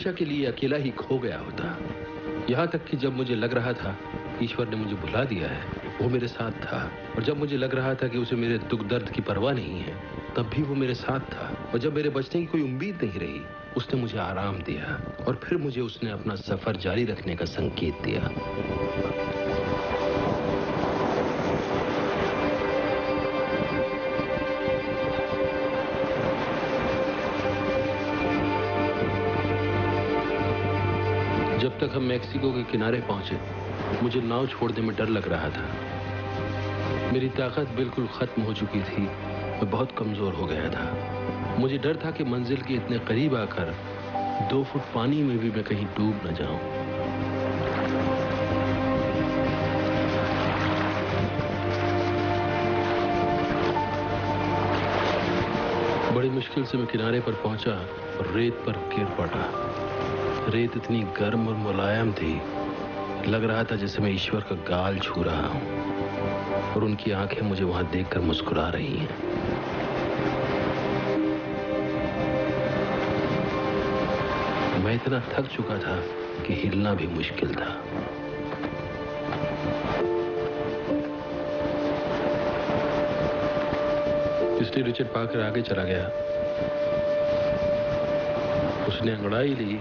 हमेशा के लिए अकेला ही खो गया होता। यहाँ तक कि जब मुझे लग रहा था ईश्वर ने मुझे भुला दिया है, वो मेरे साथ था। और जब मुझे लग रहा था कि उसे मेरे दुख दर्द की परवाह नहीं है, तब भी वो मेरे साथ था। और जब मेरे बचने की कोई उम्मीद नहीं रही, उसने मुझे आराम दिया और फिर मुझे उसने अपना सफर जारी रखने का संकेत दिया। जब तक हम मैक्सिको के किनारे पहुंचे, मुझे नाव छोड़ने में डर लग रहा था। मेरी ताकत बिल्कुल खत्म हो चुकी थी। मैं बहुत कमजोर हो गया था। मुझे डर था कि मंजिल के इतने करीब आकर 2 फुट पानी में भी मैं कहीं डूब न जाऊं। बड़ी मुश्किल से मैं किनारे पर पहुंचा और रेत पर गिर पड़ा। रेत इतनी गर्म और मुलायम थी, लग रहा था जैसे मैं ईश्वर का गाल छू रहा हूं और उनकी आंखें मुझे वहां देखकर मुस्कुरा रही हैं। मैं इतना थक चुका था कि हिलना भी मुश्किल था। इसलिए रिचर्ड पाकर आगे चला गया। उसने अंगड़ाई ली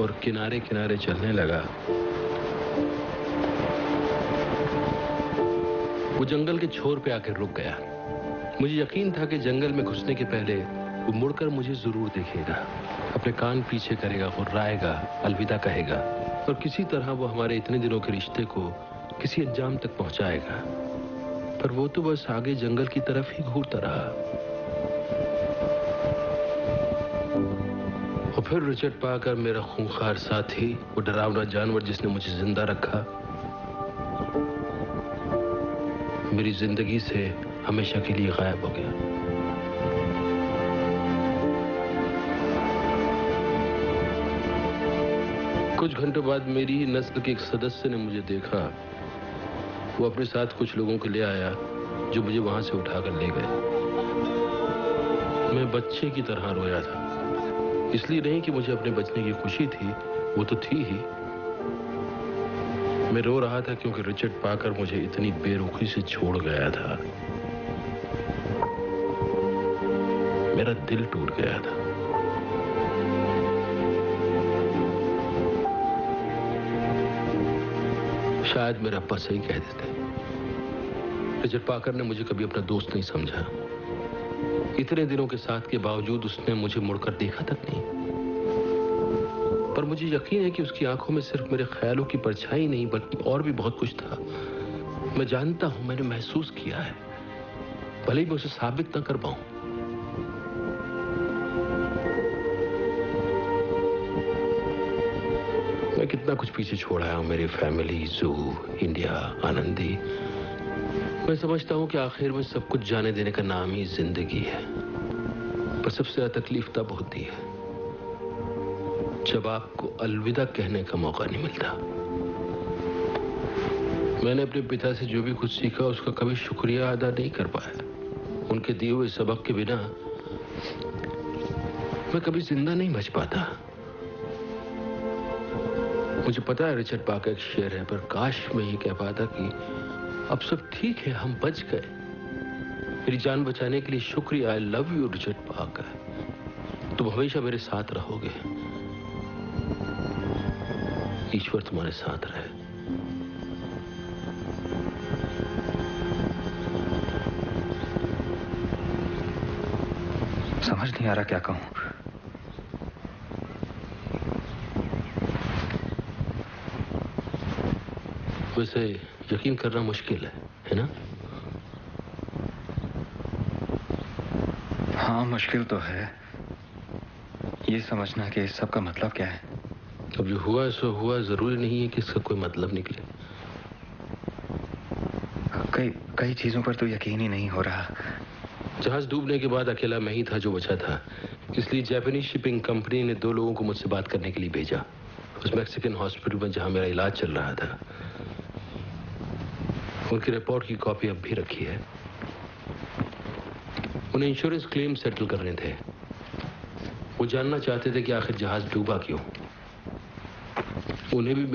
और किनारे किनारे चलने लगा। वो जंगल के छोर पे आकर रुक गया। मुझे यकीन था कि जंगल में घुसने के पहले वो मुड़कर मुझे जरूर देखेगा, अपने कान पीछे करेगा, गुर्राएगा, अलविदा कहेगा और किसी तरह वो हमारे इतने दिनों के रिश्ते को किसी अंजाम तक पहुंचाएगा। पर वो तो बस आगे जंगल की तरफ ही घूरता रहा। और फिर रिचर्ड पाकर, मेरा खूंखार साथी, वो डरावना जानवर जिसने मुझे जिंदा रखा, मेरी जिंदगी से हमेशा के लिए गायब हो गया। कुछ घंटों बाद मेरी नस्ल के एक सदस्य ने मुझे देखा। वो अपने साथ कुछ लोगों को ले आया जो मुझे वहां से उठाकर ले गए। मैं बच्चे की तरह रोया था। इसलिए नहीं कि मुझे अपने बचने की खुशी थी, वो तो थी ही। मैं रो रहा था क्योंकि रिचर्ड पाकर मुझे इतनी बेरुखी से छोड़ गया था। मेरा दिल टूट गया था। शायद मेरा अब्बा सही कह देते। रिचर्ड पाकर ने मुझे कभी अपना दोस्त नहीं समझा। इतने दिनों के साथ के बावजूद उसने मुझे मुड़कर देखा तक नहीं। पर मुझे यकीन है कि उसकी आंखों में सिर्फ मेरे ख्यालों की परछाई नहीं बल्कि और भी बहुत कुछ था। मैं जानता हूं, मैंने महसूस किया है, भले ही मैं उसे साबित न कर पाऊं। मैं कितना कुछ पीछे छोड़ आया हूं, मेरी फैमिली, जू, इंडिया, आनंदी। मैं समझता हूं कि आखिर में सब कुछ जाने देने का नाम ही जिंदगी है। पर सबसे ज्यादा तकलीफ तब होती है जब आपको अलविदा कहने का मौका नहीं मिलता। मैंने अपने पिता से जो भी कुछ सीखा उसका कभी शुक्रिया अदा नहीं कर पाया। उनके दिए हुए सबक के बिना मैं कभी जिंदा नहीं बच पाता। मुझे पता है रिचर्ड पाकर एक शेर है, पर काश मैं ये कह पाता कि अब सब ठीक है, हम बच गए। मेरी जान बचाने के लिए शुक्रिया। आई लव यू रिचर्ड पाकर। तुम हमेशा मेरे साथ रहोगे। ईश्वर तुम्हारे साथ रहे। समझ नहीं आ रहा क्या कहूं। वैसे यकीन करना मुश्किल है ना? हाँ, मुश्किल तो है। ये समझना कि इस सब का मतलब क्या है। अब जो हुआ सो हुआ, जरूरी नहीं है कि इसका कोई मतलब निकले। कई चीजों पर तो यकीन ही नहीं हो रहा। जहाज डूबने के बाद अकेला मैं ही था जो बचा था। इसलिए जापानीज शिपिंग कंपनी ने 2 लोगों को मुझसे बात करने के लिए भेजा, उस मैक्सिकन हॉस्पिटल में जहां मेरा इलाज चल रहा था। उनकी रिपोर्ट की कॉपी अब भी रखी है। उन्हें इंश्योरेंस क्लेम सेटल करने थे। वो जानना चाहते थे कि आखिर जहाज डूबा क्यों। उन्हें भी